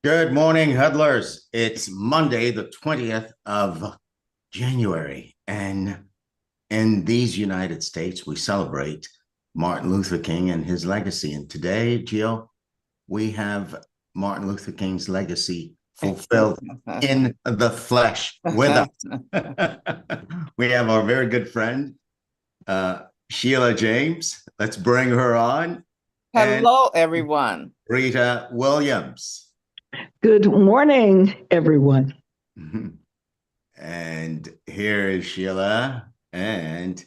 Good morning, huddlers. It's Monday, the 20th of January. And in these United States, we celebrate Martin Luther King and his legacy. And today, Jill, we have Martin Luther King's legacy fulfilled in the flesh with us. We have our very good friend, Sheila James. Let's bring her on. Hello, everyone. Rita Williams. Good morning, everyone. And here is Sheila, and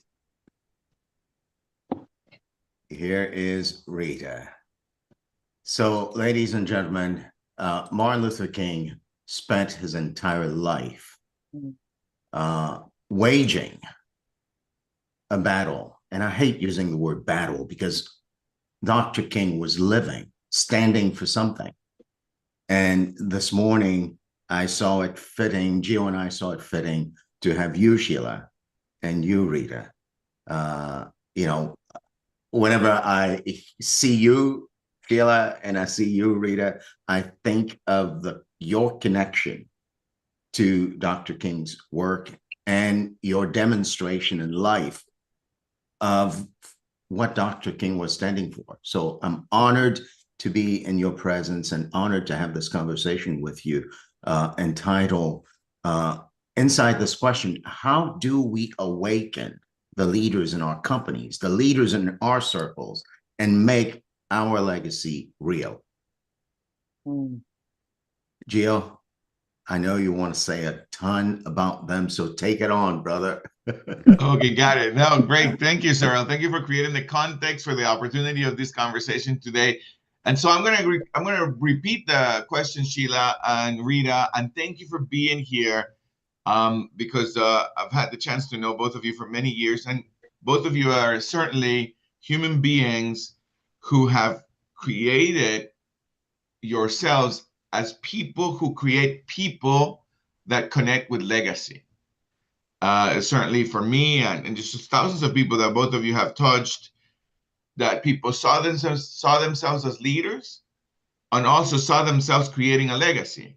here is Rita. So, ladies and gentlemen, Martin Luther King spent his entire life waging a battle. And I hate using the word battle because Dr. King was living, standing for something. And this morning, I saw it fitting, Gio and I saw it fitting to have you, Sheila, and you, Rita. Whenever I see you, Sheila, and I see you, Rita, I think of your connection to Dr. King's work and your demonstration in life of what Dr. King was standing for. So I'm honored to be in your presence and honored to have this conversation with you, entitled, inside this question, how do we awaken the leaders in our companies, the leaders in our circles, and make our legacy real? Gio, I know you want to say a ton about them, so take it on, brother. Okay, got it. No, great. Thank you, Cyril. Thank you for creating the context for the opportunity of this conversation today. And so I'm gonna repeat the question, Sheila and Rita, and thank you for being here, because I've had the chance to know both of you for many years, and both of you are certainly human beings who have created yourselves as people who create people that connect with legacy. Certainly for me and just thousands of people that both of you have touched, that people saw themselves as leaders and also saw themselves creating a legacy.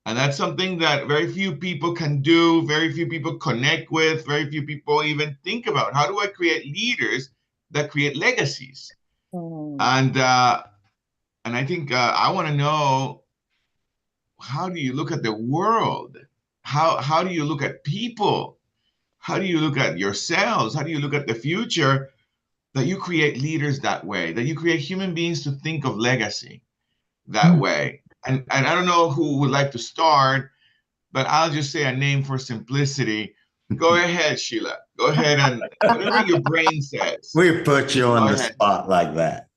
And that's something that very few people can do, very few people connect with, very few people even think about. How do I create leaders that create legacies? And I think I want to know, how do you look at the world? How do you look at people? How do you look at yourselves? How do you look at the future? That you create leaders that way, that you create human beings to think of legacy that way. And I don't know who would like to start, but I'll just say a name for simplicity. Go ahead, Sheila. Go ahead and whatever your brain says. We put you on the spot like that.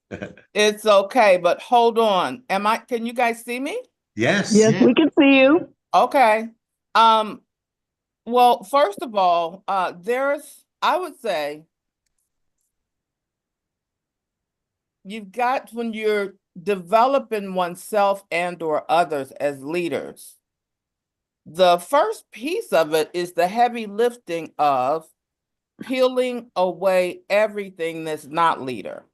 It's okay, but hold on. Can you guys see me? Yes. Yes, we can see you. Okay. Well, first of all, I would say, you've got, when you're developing oneself and or others as leaders, the first piece of it is the heavy lifting of peeling away everything that's not leader.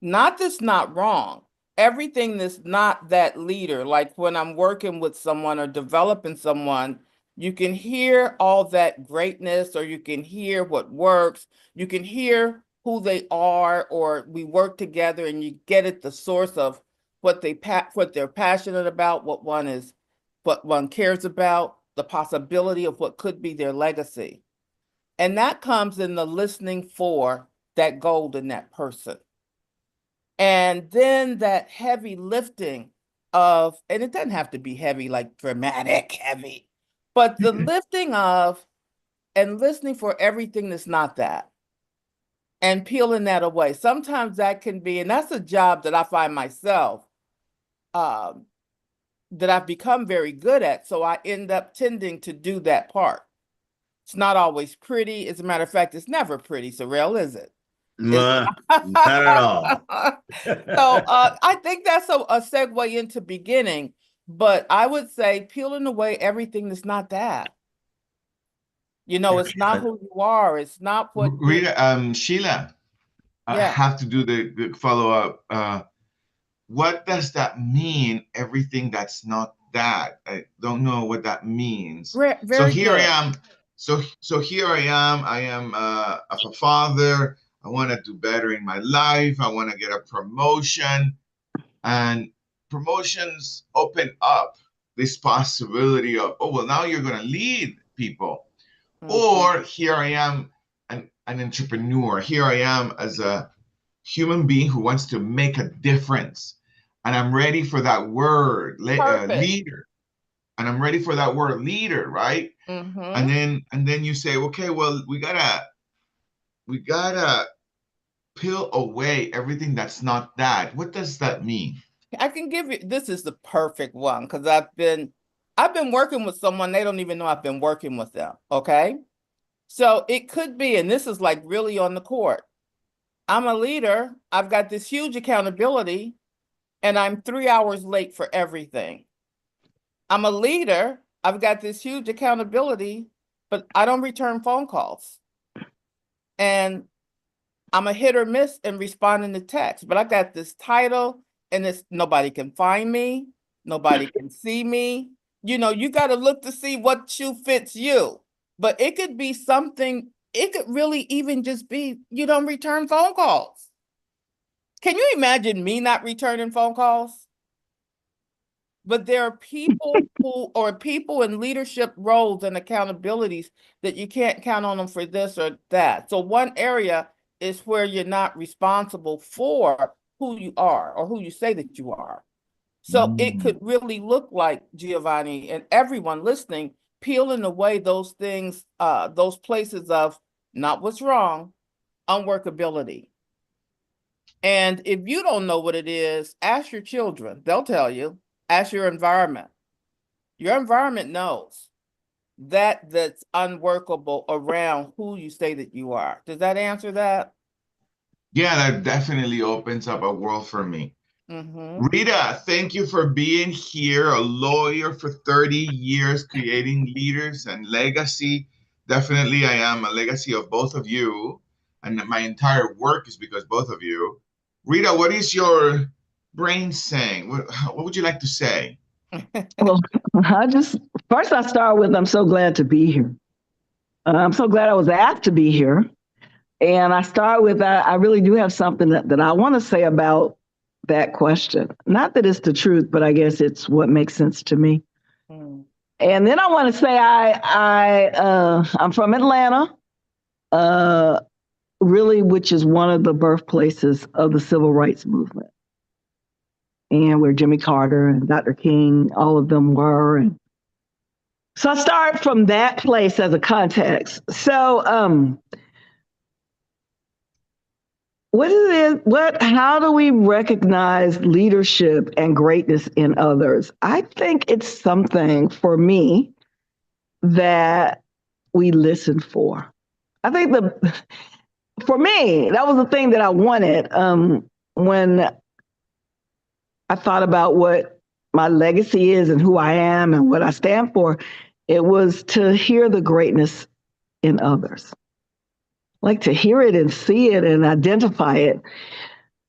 Not that's not wrong. Everything that's not that leader. Like when I'm working with someone or developing someone, you can hear all that greatness, or you can hear what works. You can hear who they are, or we work together and you get at the source of what they're passionate about, what one cares about, the possibility of what could be their legacy. And that comes in the listening for that gold in that person. And then that heavy lifting of, and it doesn't have to be heavy, like dramatic heavy, but the lifting of and listening for everything that's not that, and peeling that away. Sometimes that can be, and that's a job that I find myself, that I've become very good at. So I end up tending to do that part. It's not always pretty. As a matter of fact, it's never pretty, Sorrel, is it? Not at all. So I think that's a segue into beginning, but I would say peeling away everything that's not that. You know, it's not who you are. It's not what Rita, Sheila, I Yeah. have to do the follow-up. What does that mean? Everything that's not that. I don't know what that means. So Very here I good. am. So here I am. I am a father. I want to do better in my life. I want to get a promotion, and promotions open up this possibility of, oh well, now you're going to lead people. Or here I am, an entrepreneur. Here I am as a human being who wants to make a difference. And I'm ready for that word, leader. And I'm ready for that word, leader, right? And then you say, okay, well, we gotta peel away everything that's not that. What does that mean? I can give you, this is the perfect one, because I've been working with someone, they don't even know I've been working with them. Okay. So it could be, and this is like really on the court. I'm a leader. I've got this huge accountability, and I'm 3 hours late for everything. I'm a leader. I've got this huge accountability, but I don't return phone calls. And I'm a hit or miss in responding to text, but I got this title, and it's nobody can find me. Nobody can see me. You know, you got to look to see what shoe fits you. But it could be something, it could really even just be you don't return phone calls. Can you imagine me not returning phone calls? But there are people in leadership roles and accountabilities that you can't count on them for this or that. So one area is where you're not responsible for who you are or who you say that you are. So it could really look like, Giovanni, and everyone listening, peeling away those things, those places of not what's wrong, unworkability. And if you don't know what it is, ask your children. They'll tell you. Ask your environment. Your environment knows that's unworkable around who you say that you are. Does that answer that? Yeah, that definitely opens up a world for me. Rita, thank you for being here, a lawyer for 30 years, creating leaders and legacy. Definitely, I am a legacy of both of you, and my entire work is because both of you. Rita, what is your brain saying? What would you like to say? Well, first I start with, I'm so glad to be here. I'm so glad I was asked to be here. And I start with, I really do have something that I want to say about that question. Not that it's the truth, but I guess it's what makes sense to me. And then I want to say I'm from Atlanta, really, which is one of the birthplaces of the civil rights movement, and where Jimmy Carter and Dr. King, all of them were. And so I start from that place as a context. So how do we recognize leadership and greatness in others? I think it's something for me that we listen for. I think for me, that was the thing that I wanted when I thought about what my legacy is and who I am and what I stand for. It was to hear the greatness in others. Like to hear it and see it and identify it.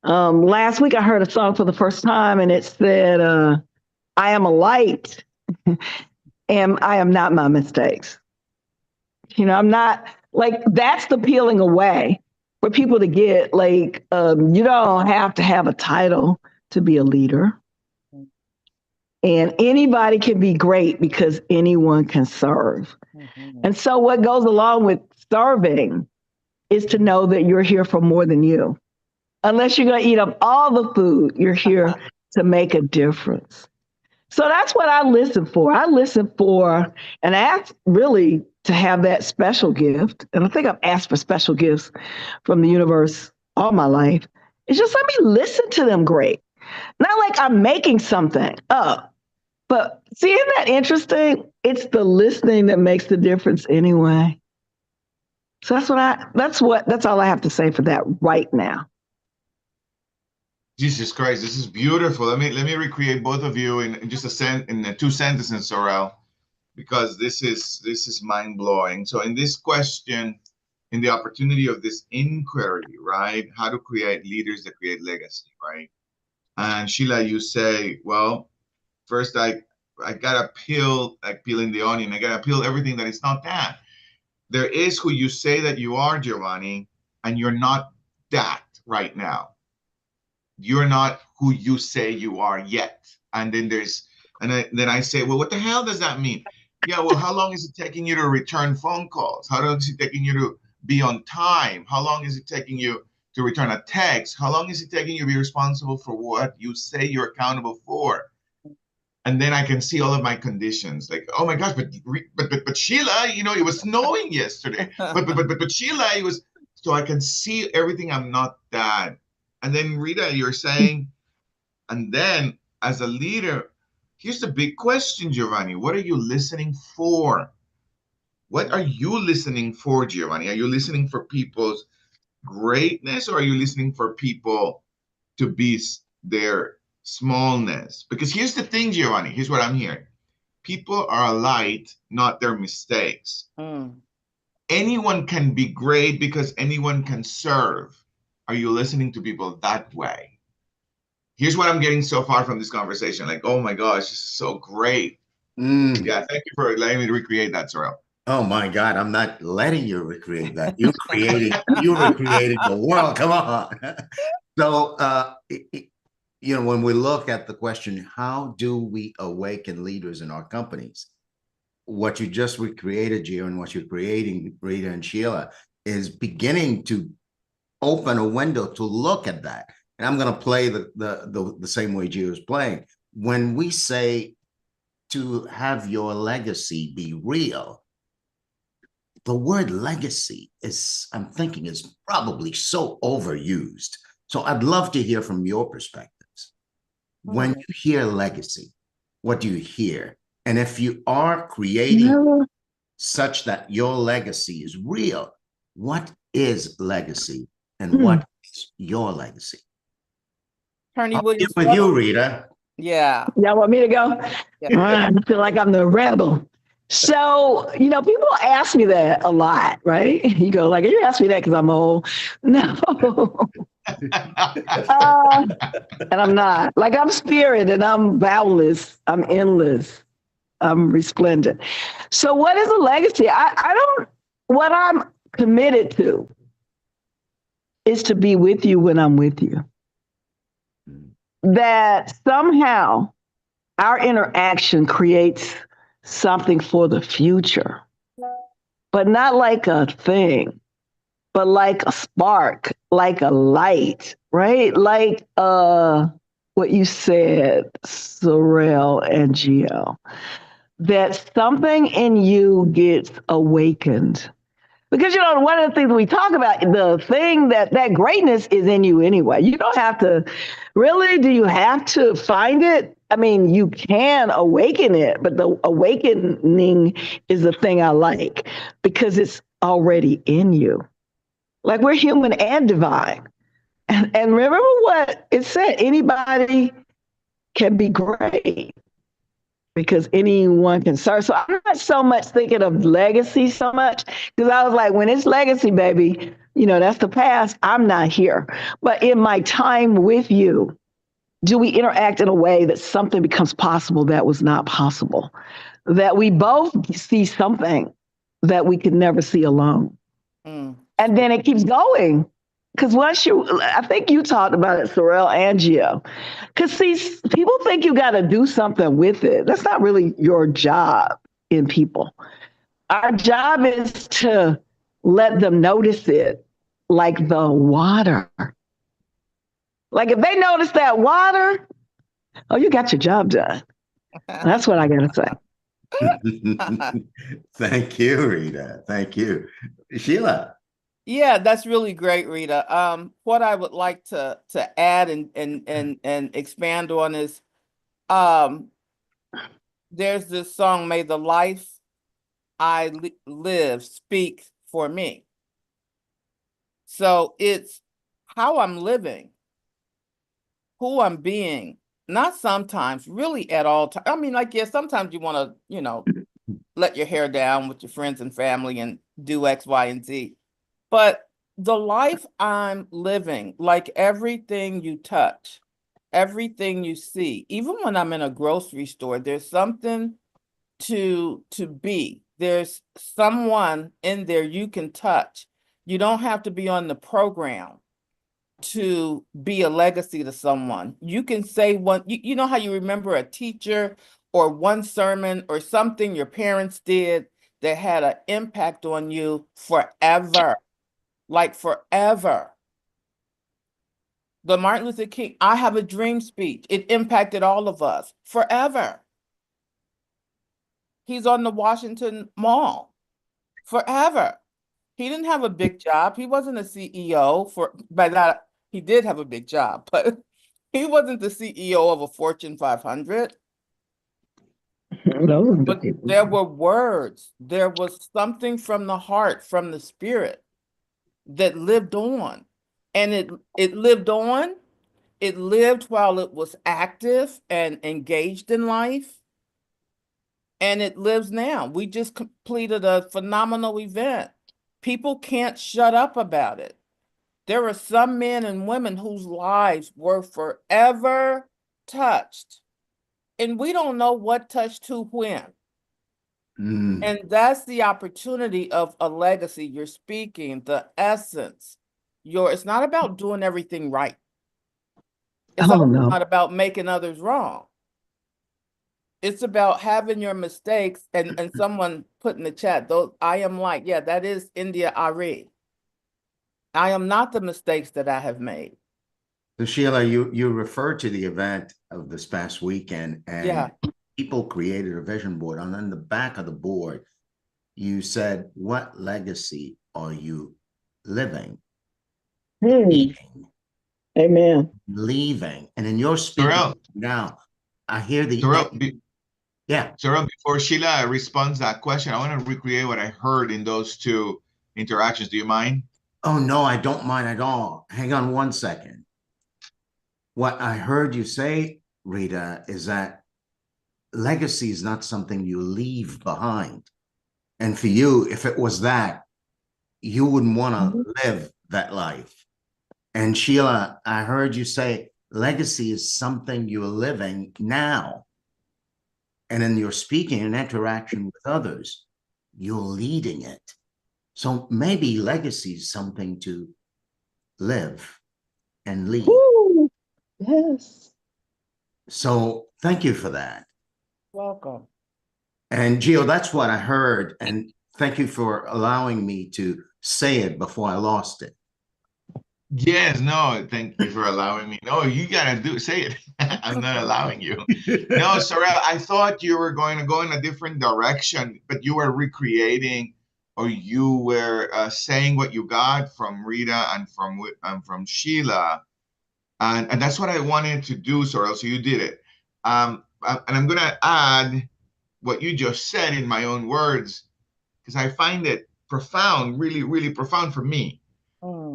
Last week I heard a song for the first time, and it said, I am a light and I am not my mistakes. You know, I'm not, like, that's the peeling away for people to get, like, you don't have to have a title to be a leader. And anybody can be great because anyone can serve. And so what goes along with serving is to know that you're here for more than you. Unless you're going to eat up all the food, you're here to make a difference. So that's what I listen for. I listen for and ask really to have that special gift. And I think I've asked for special gifts from the universe all my life. It's just let me listen to them great. Not like I'm making something up. But see, isn't that interesting? It's the listening that makes the difference anyway. So that's all I have to say for that right now. Jesus Christ, this is beautiful. Let me recreate both of you in just in 2 sentences, Sorrel, because this is mind blowing. So in this question, in the opportunity of this inquiry, right? How to create leaders that create legacy, right? And Sheila, you say, well, first I gotta peel, like peeling the onion. I gotta peel everything that is not that. There is who you say that you are, Giovanni, and you're not that right now. You're not who you say you are yet. And then then I say, well, what the hell does that mean? Yeah, well, how long is it taking you to return phone calls? How long is it taking you to be on time? How long is it taking you to return a text? How long is it taking you to be responsible for what you say you're accountable for? And then I can see all of my conditions, like, oh my gosh, but Sheila, it was snowing yesterday. But Sheila, it was. So I can see everything I'm not that. And then Rita, you're saying, and then as a leader, here's the big question, Giovanni. What are you listening for? What are you listening for, Giovanni? Are you listening for people's greatness, or are you listening for people to be their smallness? Because here's the thing, Giovanni. Here's what I'm hearing. People are a light, not their mistakes. Anyone can be great because anyone can serve. Are you listening to people that way? Here's what I'm getting so far from this conversation. Like, oh my gosh, this is so great. Yeah, thank you for letting me recreate that, Sorrel. Oh my God, I'm not letting you recreate that. You recreated the world. Come on. So, when we look at the question, how do we awaken leaders in our companies? What you just recreated, Gio, and what you're creating, Rita and Sheila, is beginning to open a window to look at that. And I'm going to play the same way Gio is playing. When we say to have your legacy be real, the word legacy I'm thinking is probably so overused. So I'd love to hear from your perspectives. When you hear legacy, what do you hear? And if you are creating such that your legacy is real, what is legacy and what is your legacy? Attorney Williams, with you, Rita. Yeah. Y'all want me to go? Yeah. I feel like I'm the rebel. So, people ask me that a lot, right? You go like, you ask me that because I'm old. No. And I'm not. Like, I'm spirit and I'm boundless. I'm endless. I'm resplendent. So what is a legacy? What I'm committed to is to be with you when I'm with you. That somehow our interaction creates something for the future, but not like a thing, but like a spark, like a light, right? Like what you said, Sorrel and Gio, that something in you gets awakened. Because, one of the things we talk about, the thing that greatness is in you anyway. You don't have to, really, do you have to find it? I mean, you can awaken it, but the awakening is the thing I like because it's already in you. Like, we're human and divine. And remember what it said, anybody can be great because anyone can serve. So I'm not so much thinking of legacy so much, because I was like, when it's legacy, baby, that's the past. I'm not here. But in my time with you, do we interact in a way that something becomes possible that was not possible? That we both see something that we could never see alone. And then it keeps going. Because I think you talked about it, Sorrel and Gio. Because see, people think you got to do something with it. That's not really your job in people. Our job is to let them notice it, like the water. Like if they notice that water, oh, you got your job done. That's what I got to say. Thank you, Rita. Thank you. Sheila. Yeah, that's really great, Rita. What I would like to add and expand on is there's this song, May the Life I Live Speak for Me. So it's how I'm living, who I'm being, not sometimes, really at all times. I mean, like, yeah, sometimes you want to, let your hair down with your friends and family and do X, Y, and Z. But the life I'm living, like everything you touch, everything you see, even when I'm in a grocery store, there's something to be. There's someone in there you can touch. You don't have to be on the program to be a legacy to someone. You can say one, you know how you remember a teacher or one sermon or something your parents did that had an impact on you forever, like forever. The Martin Luther King, I Have a Dream speech, it impacted all of us forever. He's on the Washington Mall forever. He didn't have a big job. He wasn't a CEO by that. He did have a big job, but he wasn't the CEO of a Fortune 500. Those are the But people. there were words. There was something from the heart, from the spirit that lived on. And it lived on. It lived while it was active and engaged in life. And it lives now. We just completed a phenomenal event. People can't shut up about it. There are some men and women whose lives were forever touched. And we don't know what touched who when. And that's the opportunity of a legacy. You're speaking the essence. It's not about doing everything right. It's Oh, also no. not about making others wrong. It's about having your mistakes and someone put in the chat, those I am like, yeah, that is India Ari. I am not the mistakes that I have made. So Sheila, you referred to the event of this past weekend, and Yeah. people created a vision board. And on the back of the board, you said, "What legacy are you living, eating, Amen. leaving?" And in your speaking Sorrel, now, I hear the Sorrel, yeah. Sorrel, before Sheila responds to that question, I want to recreate what I heard in those two interactions. Do you mind? Oh no, I don't mind at all. Hang on one second. What I heard you say, Rita, is that legacy is not something you leave behind. And for you, if it was that, you wouldn't want to live that life. And Sheila, I heard you say legacy is something you're living now. And in your speaking and interaction with others, you're leading it. So maybe legacy is something to live and lead. Woo. Yes. So thank you for that. Welcome. And Gio, that's what I heard. And thank you for allowing me to say it before I lost it. Yes, no, thank you for allowing me. No, you gotta say it. I'm not allowing you. No, Sorrel, I thought you were going to go in a different direction, but you were recreating, or you were saying what you got from Rita and from Sheila, and that's what I wanted to do, Sorrel. So you did it. And I'm gonna add what you just said in my own words, because I find it profound, really, really profound for me,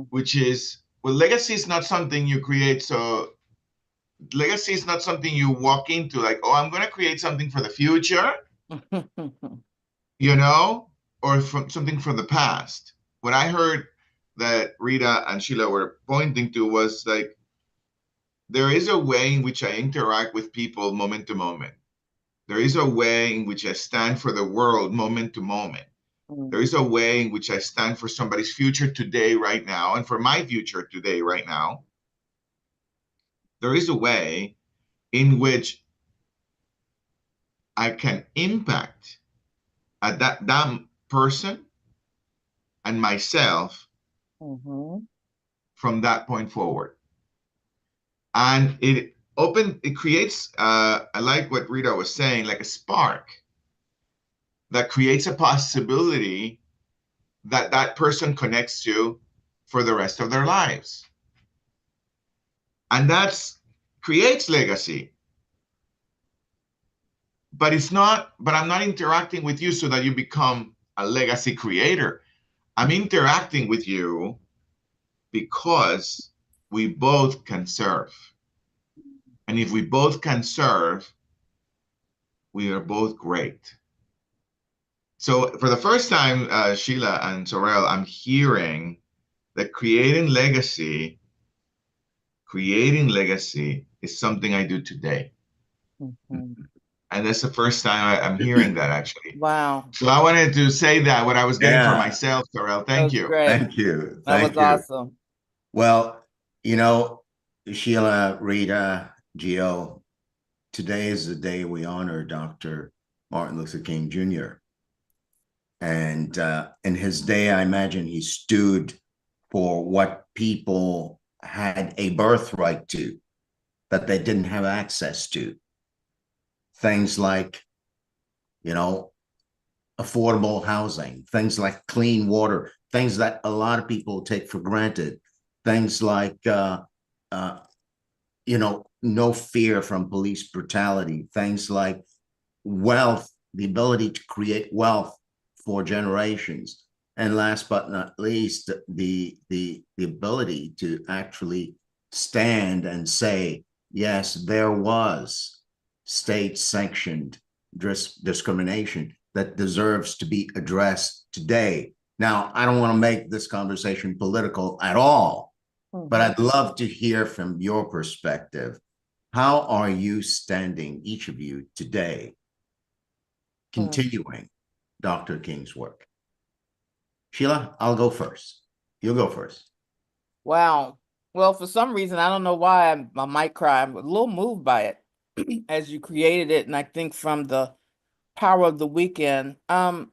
which is, well, legacy is not something you create. So legacy is not something you walk into like, oh, I'm going to create something for the future, or something from the past. What I heard that Rita and Sheila were pointing to was like, there is a way in which I interact with people moment to moment. There is a way in which I stand for the world moment to moment. There is a way in which I stand for somebody's future today, right now, and for my future today, right now. There is a way in which I can impact that person and myself from that point forward. And it creates, I like what Rita was saying, like a spark that creates a possibility that that person connects to for the rest of their lives. And that creates legacy. But I'm not interacting with you so that you become a legacy creator. I'm interacting with you because we both can serve. And if we both can serve, we are both great. So for the first time, Sheila and Sorel, I'm hearing that creating legacy is something I do today. Mhm. And that's the first time I'm hearing that, actually. Wow, So I wanted to say that what I was getting for Yeah. myself, Sorel. that Thank was you. great. Thank you. That was Thank you. awesome. Well, you know, Sheila, Rita, Gio, today is the day we honor Dr. Martin Luther King Jr. And in his day, I imagine he stood for what people had a birthright to, that they didn't have access to. Things like, you know, affordable housing, things like clean water, things that a lot of people take for granted, things like, you know, no fear from police brutality, things like wealth, the ability to create wealth for generations. And last but not least, the ability to actually stand and say, yes, there was state-sanctioned discrimination that deserves to be addressed today. Now, I don't want to make this conversation political at all, but I'd love to hear from your perspective. How are you standing, each of you, today, continuing Dr. King's work? Sheila, I'll go first. You'll go first. Wow. Well, for some reason, I don't know why I might cry. I'm a little moved by it as you created it. And I think from the power of the weekend, I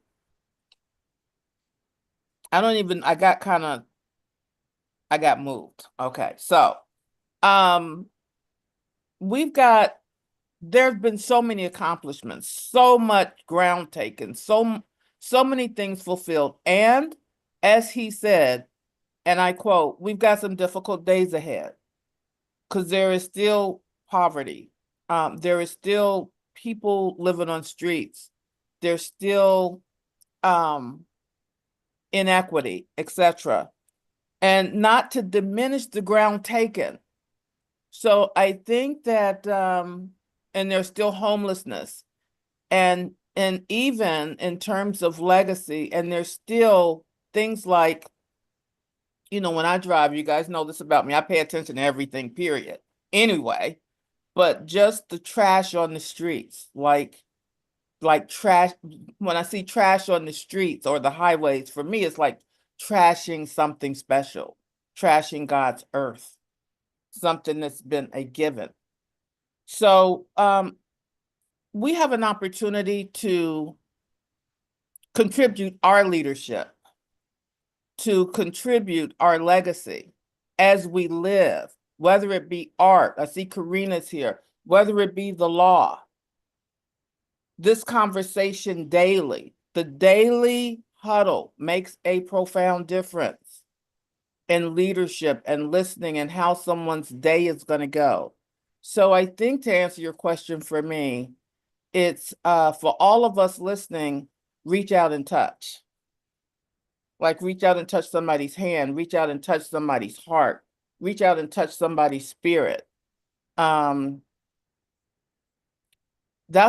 got moved. Okay. So, there's been so many accomplishments, so much ground taken, so many things fulfilled. And as he said, and I quote, we've got some difficult days ahead because there is still poverty. There is still people living on streets. There's still inequity, etc. And not to diminish the ground taken. So I think that, and there's still homelessness, and even in terms of legacy, and there's still things like, you know, when I drive, you guys know this about me, I pay attention to everything, period. Anyway, but just the trash on the streets, like trash, when I see trash on the streets or the highways, for me, it's like trashing something special, trashing God's earth, something that's been a given. So we have an opportunity to contribute our leadership, to contribute our legacy as we live, whether it be art, I see Karina's here, whether it be the law. This conversation daily, the daily huddle makes a profound difference in leadership and listening and how someone's day is going to go. So I think, to answer your question, for me, it's for all of us listening, reach out and touch. Like, reach out and touch somebody's hand, reach out and touch somebody's heart, reach out and touch somebody's spirit. That's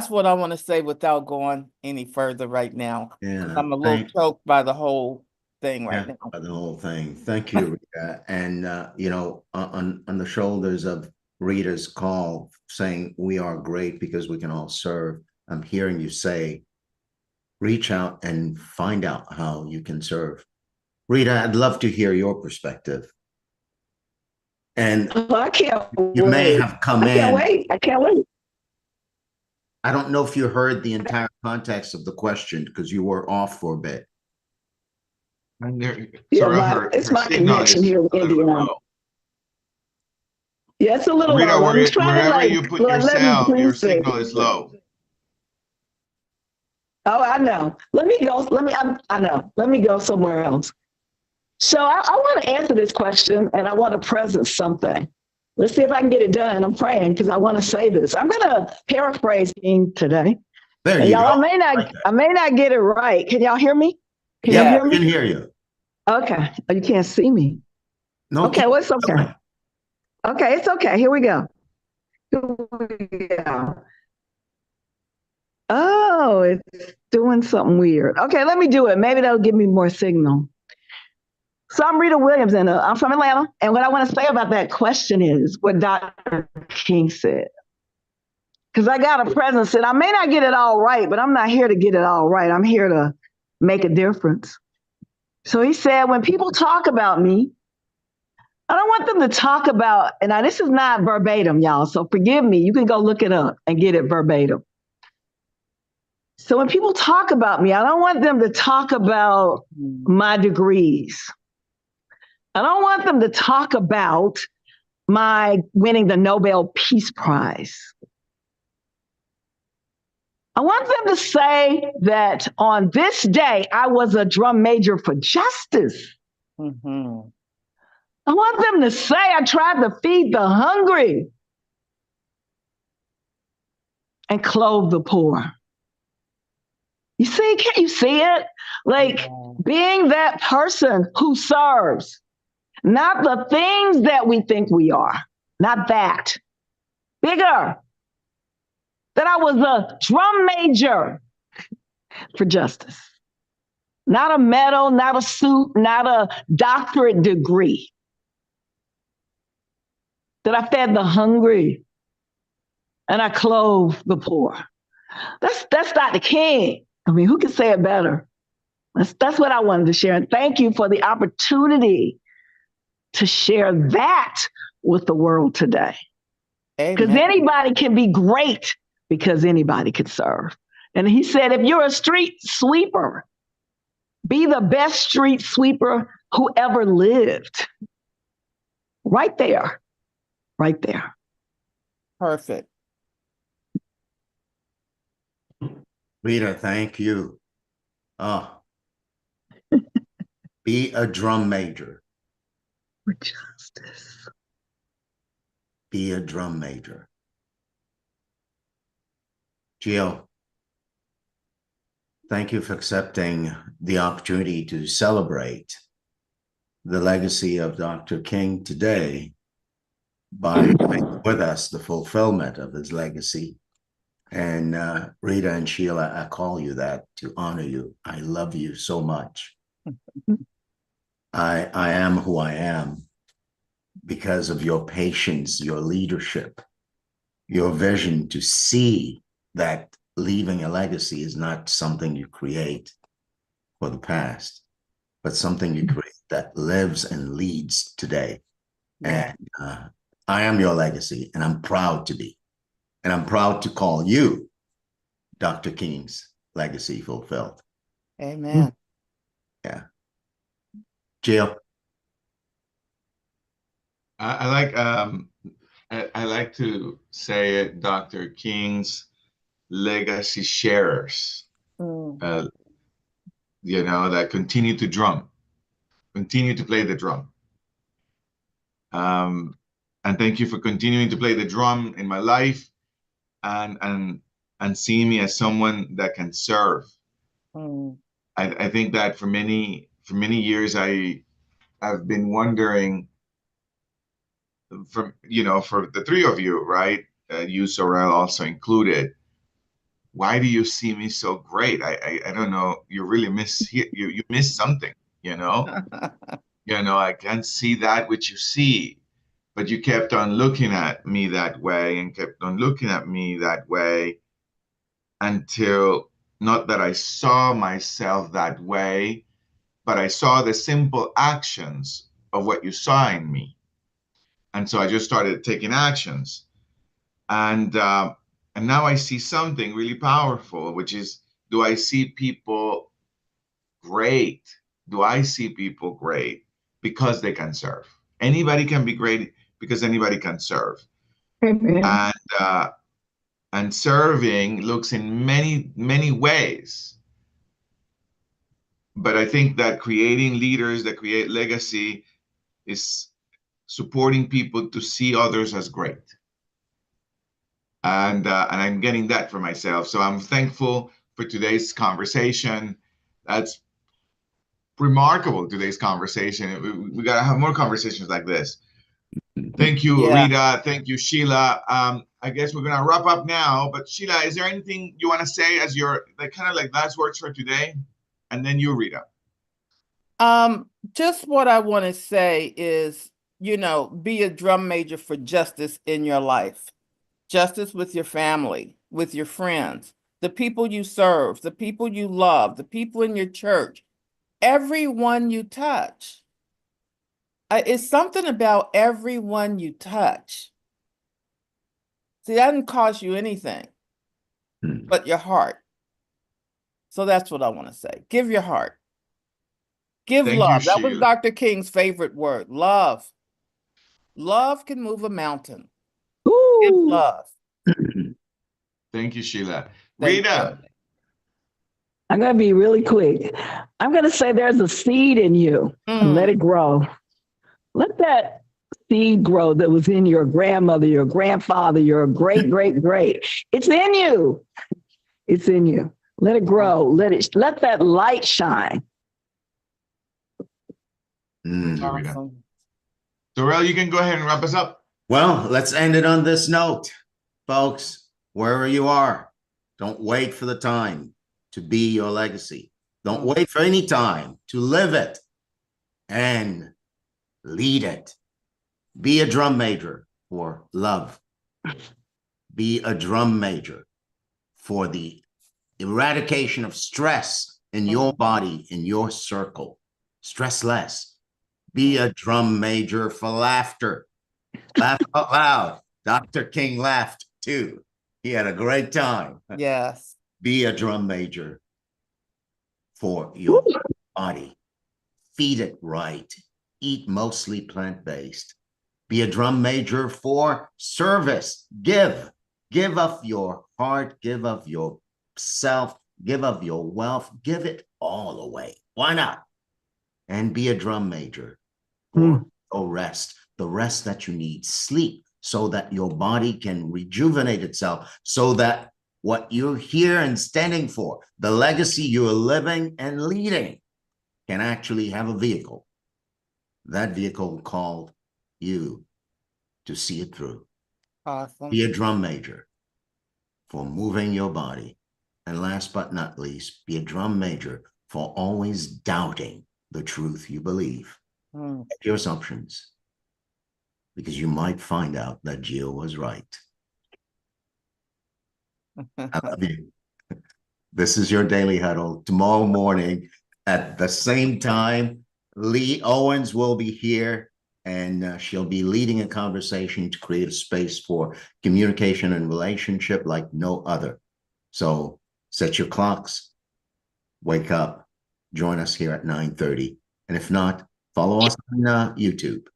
what I want to say without going any further right now. Yeah, I'm a little choked by the whole thing right now. by the whole thing. Thank you, Rita. And you know, on the shoulders of Rita's call saying we are great because we can all serve, I'm hearing you say, reach out and find out how you can serve. Rita, I'd love to hear your perspective. And I can't you wait. may have come I can't in. wait. I can't wait. I don't know if you heard the entire context of the question because you were off for a bit. And Yeah, it's my connection here in Indiana. Yeah, it's a little Rita, low. wherever you put yourself, your signal is low. Oh, I know. Let me go. I know. Let me go somewhere else. So I want to answer this question, and I want to present something. Let's see if I can get it done. I'm praying because I want to say this. I'm going to paraphrase King today. There you go. I may not get it right. Can y'all hear me? Can y'all hear me? I can hear you. Okay. Oh, you can't see me. No, Okay, keep well, it's okay. going. Okay, it's okay. Here we go. Here we go. Oh, it's doing something weird. Okay, let me do it. Maybe that'll give me more signal. So I'm Rita Williams, and I'm from Atlanta. And what I want to say about that question is what Dr. King said. Because I got a presence, and I may not get it all right, but I'm not here to get it all right. I'm here to make a difference. So he said, when people talk about me, I don't want them to talk about, and now this is not verbatim, y'all, so forgive me. You can go look it up and get it verbatim. So when people talk about me, I don't want them to talk about my degrees. I don't want them to talk about my winning the Nobel Peace Prize. I want them to say that on this day, I was a drum major for justice. Mm-hmm. I want them to say I tried to feed the hungry and clothe the poor. You see, can't you see it? Like being that person who serves, not the things that we think we are, not that. Bigger. That I was a drum major for justice. Not a medal, not a suit, not a doctorate degree. That I fed the hungry and I clothed the poor. That's Dr. King. I mean, who can say it better? That's what I wanted to share. And thank you for the opportunity to share that with the world today. Because anybody can be great because anybody can serve. And he said, if you're a street sweeper, be the best street sweeper who ever lived. Right there. Right there. Perfect. Rita, thank you. Be a drum major. For justice. Be a drum major. Jill, thank you for accepting the opportunity to celebrate the legacy of Dr. King today by sharing with us the fulfillment of his legacy. And Rita and Sheila, I call you that to honor you. I love you so much. I am who I am because of your patience, your leadership, your vision to see that leaving a legacy is not something you create for the past, but something you create that lives and leads today. Yeah. And I am your legacy, and I'm proud to be. And I'm proud to call you Dr. King's legacy fulfilled. Amen. Yeah. Jill. I like to say it, Dr. King's legacy sharers. You know, that continue to drum, continue to play the drum. And thank you for continuing to play the drum in my life and seeing me as someone that can serve. I think that for many years I've been wondering, for the three of you, right? You, Sorrel, also included. Why do you see me so great? I don't know. You really you miss something, you know. I can't see that which you see, but you kept on looking at me that way and kept on looking at me that way until, not that I saw myself that way, but I saw the simple actions of what you saw in me. And so I just started taking actions. And now I see something really powerful, which is, do I see people great? Do I see people great because they can serve? Anybody can be great because anybody can serve. Amen. And serving looks in many ways. But I think that creating leaders that create legacy is supporting people to see others as great. And I'm getting that for myself. So I'm thankful for today's conversation. That's remarkable, today's conversation. We got to have more conversations like this. Thank you, Yeah. Rita. Thank you, Sheila. I guess we're gonna wrap up now. But Sheila, is there anything you want to say as your kind of like last words for today? And then you, Rita. Just what I want to say is, be a drum major for justice in your life. Justice with your family, with your friends, the people you serve, the people you love, the people in your church, everyone you touch. It's something about everyone you touch. See, that doesn't cost you anything but your heart. So that's what I want to say. Give your heart. Give Thank you, love. That was Sheila. Dr. King's favorite word, love. Love can move a mountain. Give Ooh. love. Thank you, Sheila. Thank Rita. you. I'm going to be really quick. I'm going to say there's a seed in you. Let it grow. Let that seed grow that was in your grandmother, your grandfather, your great, great, great. It's in you. It's in you. Let it grow. Let that light shine. Thank you, Rita. Awesome. Sorrel, you can go ahead and wrap us up. Well, let's end it on this note, folks. Wherever you are, don't wait for the time to be your legacy. Don't wait for any time to live it and lead it. Be a drum major for love. Be a drum major for the eradication of stress in your body, in your circle. Stress less. Be a drum major for laughter. Laugh out loud. Dr. King laughed too. He had a great time. Yes. Be a drum major for your body. Feed it right. Eat mostly plant-based. Be a drum major for service. Give. Give of your heart. Give of yourself. Give of your wealth. Give it all away. Why not? And be a drum major for rest. The rest that you need. Sleep so that your body can rejuvenate itself, so that what you're here and standing for, the legacy you're living and leading, can actually have a vehicle. That vehicle called you to see it through. Awesome. Be a drum major for moving your body. And last but not least, be a drum major for always doubting the truth you believe. Check your assumptions, because you might find out that Jill was right. I love you. This is your Daily Huddle. Tomorrow morning at the same time, Lee Owens will be here, and she'll be leading a conversation to create a space for communication and relationship like no other. So set your clocks, wake up, join us here at 9:30. And if not, follow us on YouTube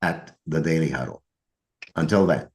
at The Daily Huddle. Until then.